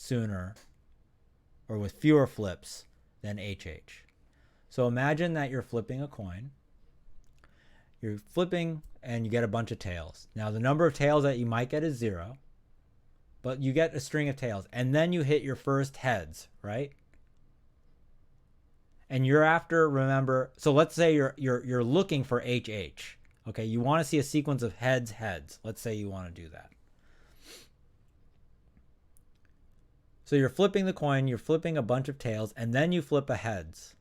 sooner or with fewer flips than HH. So imagine that you're flipping a coin. You're flipping and you get a bunch of tails. Now the number of tails that you might get is 0, but you get a string of tails, and then you hit your first heads, right? And you're after, remember, so let's say you're looking for HH. Okay, you want to see a sequence of heads, heads. Let's say you want to do that. So you're flipping the coin, you're flipping a bunch of tails, and then you flip a heads.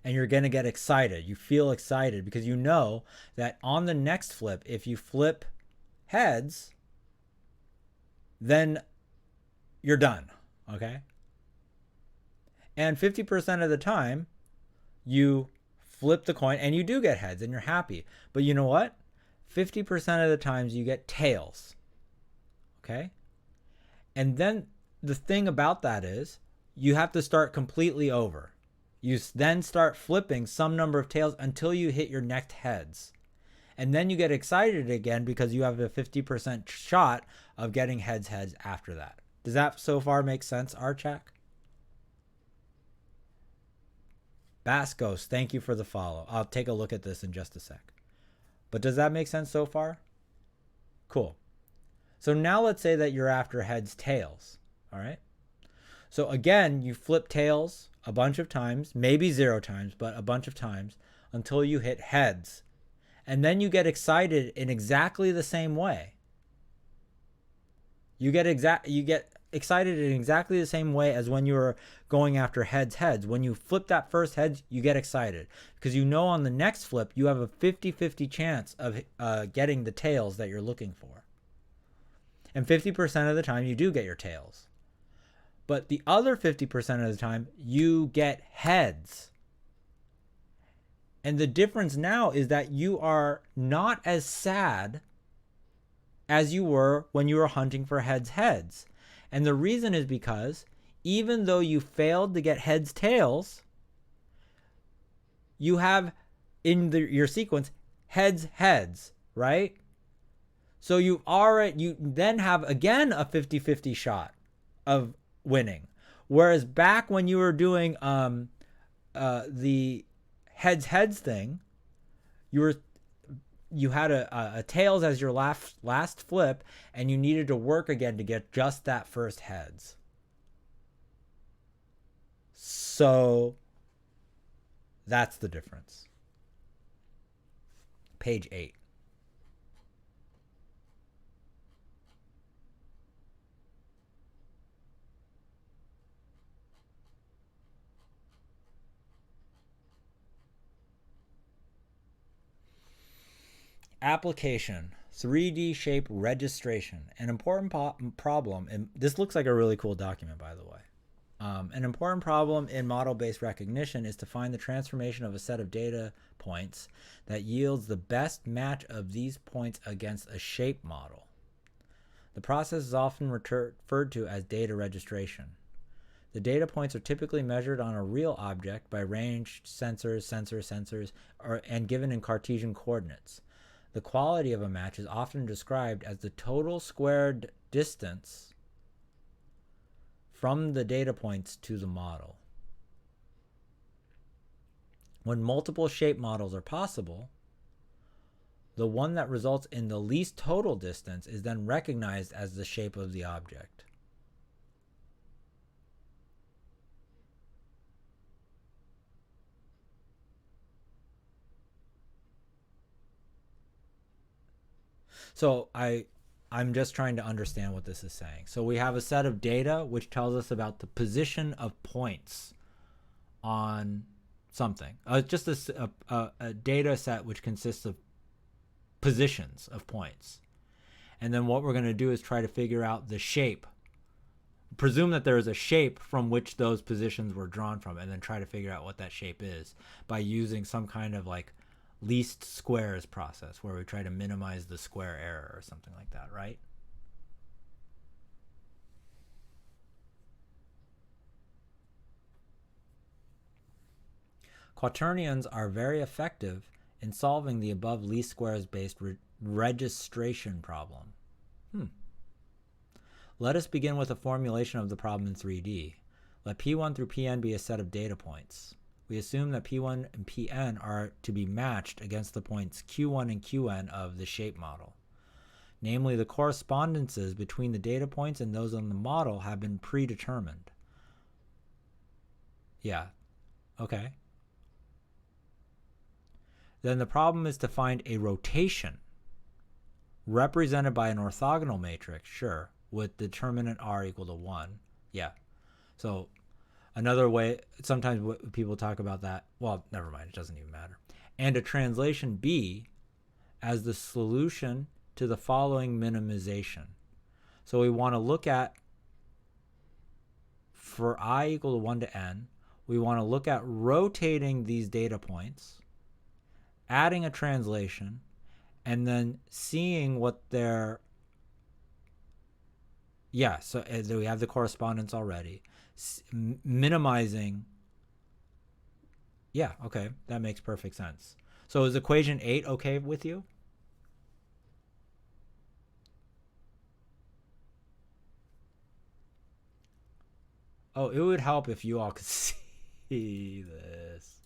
And you're going to get excited. You feel excited because you know that on the next flip, if you flip heads, then you're done, okay? And 50% of the time, you flip the coin and you do get heads and you're happy. But you know what? 50% of the times you get tails, okay? And then the thing about that is you have to start completely over. You then start flipping some number of tails until you hit your next heads. And then you get excited again because you have a 50% shot of getting heads, heads after that. Does that so far make sense, Archak? Bascos, thank you for the follow. I'll take a look at this in just a sec. But does that make sense so far? Cool. So now let's say that you're after heads, tails. All right. So again, you flip tails a bunch of times, maybe 0 times, but a bunch of times until you hit heads. And then you get excited in exactly the same way. You get excited in exactly the same way as when you were going after heads, heads. When you flip that first heads, you get excited because you know on the next flip, you have a 50-50 chance of getting the tails that you're looking for. And 50% of the time, you do get your tails. But the other 50% of the time, you get heads. And the difference now is that you are not as sad as you were when you were hunting for heads, heads. And the reason is because even though you failed to get heads, tails, you have in your sequence heads, heads, right? So you then have again a 50-50 shot of winning. Whereas back when you were doing the heads, heads thing, you had a tails as your last flip, and you needed to work again to get just that first heads. So that's the difference. Page 8. Application, 3D shape registration. An important problem, and this looks like a really cool document, by the way. An important problem in model-based recognition is to find the transformation of a set of data points that yields the best match of these points against a shape model. The process is often referred to as data registration. The data points are typically measured on a real object by ranged sensors, and given in Cartesian coordinates. The quality of a match is often described as the total squared distance from the data points to the model. When multiple shape models are possible, the one that results in the least total distance is then recognized as the shape of the object. So I'm just trying to understand what this is saying. So we have a set of data which tells us about the position of points on something. Just a data set which consists of positions of points. And then what we're going to do is try to figure out the shape. Presume that there is a shape from which those positions were drawn from, and then try to figure out what that shape is by using some kind of like least squares process where we try to minimize the square error or something like that, right? Quaternions are very effective in solving the above least squares based registration problem. Let us begin with a formulation of the problem in 3D. Let P1 through Pn be a set of data points. We assume that P1 and Pn are to be matched against the points Q1 and Qn of the shape model. Namely, the correspondences between the data points and those on the model have been predetermined. Yeah, okay. Then the problem is to find a rotation represented by an orthogonal matrix, sure, with determinant r equal to 1. Yeah. So another way, sometimes people talk about that, well, never mind, it doesn't even matter. And a translation B as the solution to the following minimization. So we want to look at, for I equal to 1 to n, we want to look at rotating these data points, adding a translation, and then seeing what their, so we have the correspondence already, minimizing. Yeah, okay, that makes perfect sense. So is equation 8 okay with you? Oh, it would help if you all could see this.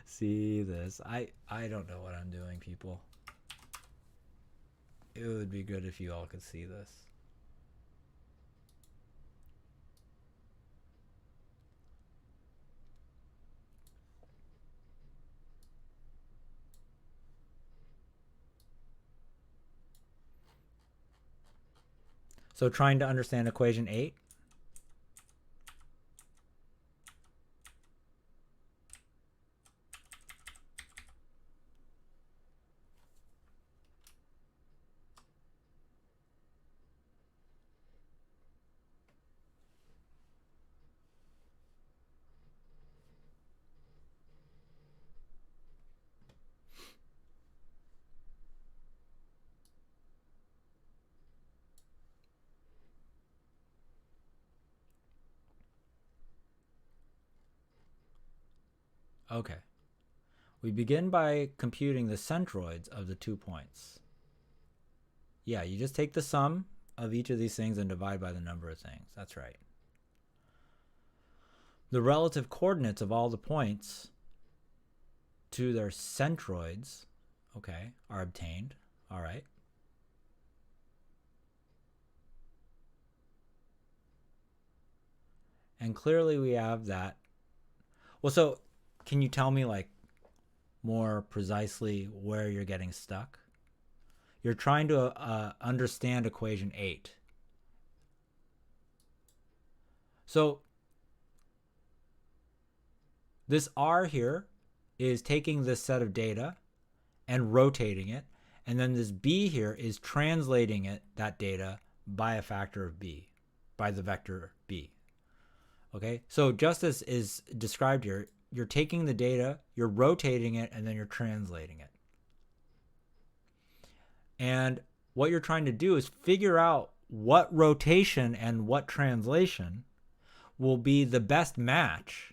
See this. I don't know what I'm doing, people. It would be good if you all could see this. So trying to understand equation 8. Okay. We begin by computing the centroids of the 2 points. Yeah, you just take the sum of each of these things and divide by the number of things. That's right. The relative coordinates of all the points to their centroids, okay, are obtained. All right. And clearly we have that. Well, so can you tell me like more precisely where you're getting stuck? You're trying to understand equation 8. So this r here is taking this set of data and rotating it, and then this b here is translating it, that data, by a factor of b, by the vector b. Okay, so just as is described here, you're taking the data, you're rotating it, and then you're translating it. And what you're trying to do is figure out what rotation and what translation will be the best match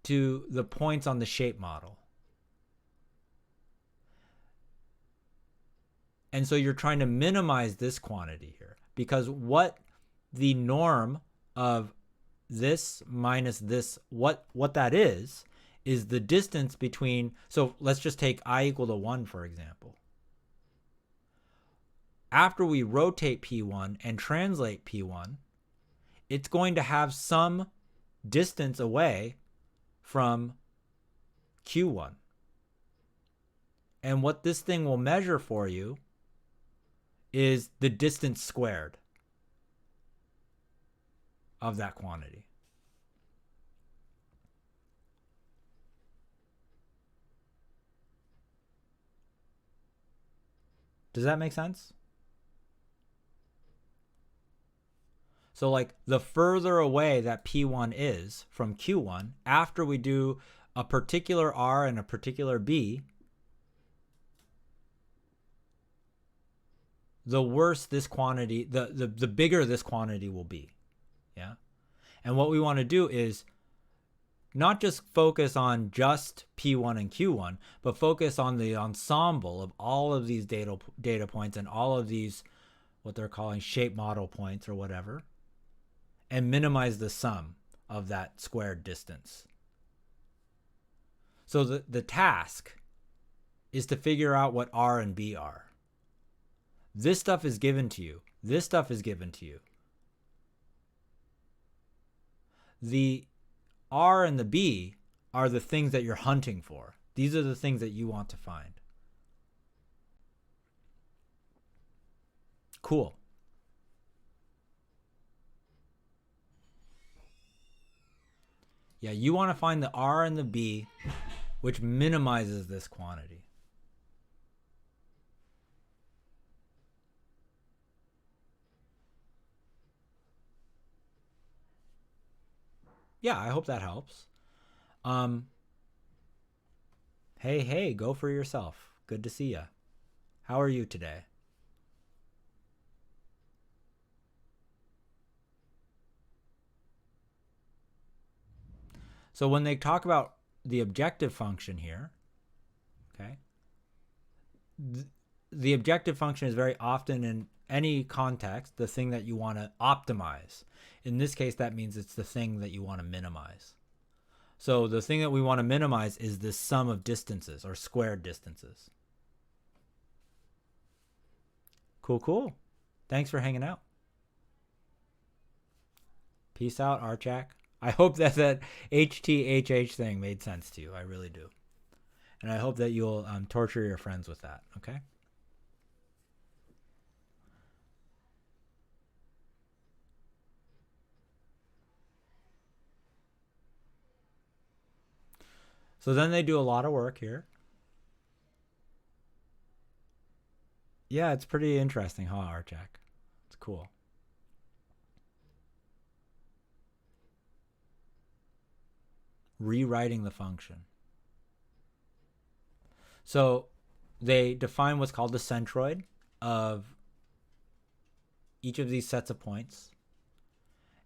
to the points on the shape model. And so you're trying to minimize this quantity here, because what the norm of this minus this, what that is the distance between, so let's just take I equal to 1, for example. After we rotate P1 and translate P1, it's going to have some distance away from Q1. And what this thing will measure for you is the distance squared of that quantity. Does that make sense? So like the further away that P1 is from Q1, after we do a particular R and a particular B, the worse this quantity, the bigger this quantity will be. Yeah. And what we want to do is not just focus on just P1 and Q1, but focus on the ensemble of all of these data points and all of these, what they're calling shape model points or whatever, and minimize the sum of that squared distance. So the task is to figure out what R and B are. This stuff is given to you. This stuff is given to you. The R and the B are the things that you're hunting for. These are the things that you want to find. Cool. Yeah, you want to find the R and the B, which minimizes this quantity. Yeah, I hope that helps. Hey, go for yourself. Good to see ya. How are you today? So when they talk about the objective function here, okay, the objective function is very often in any context the thing that you want to optimize. In this case, that means it's the thing that you want to minimize. So the thing that we want to minimize is this sum of distances or squared distances. Cool. Thanks for hanging out. Peace out, Archak. I hope that HTHH thing made sense to you. I really do. And I hope that you'll torture your friends with that, okay? So then they do a lot of work here. Yeah, it's pretty interesting, huh, Archak? It's cool. Rewriting the function. So they define what's called the centroid of each of these sets of points.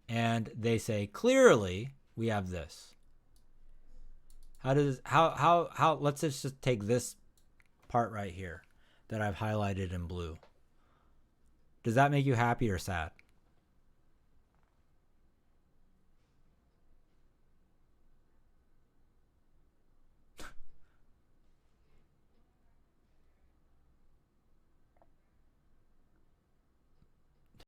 And they say, clearly, we have this. Let's just take this part right here that I've highlighted in blue. Does that make you happy or sad?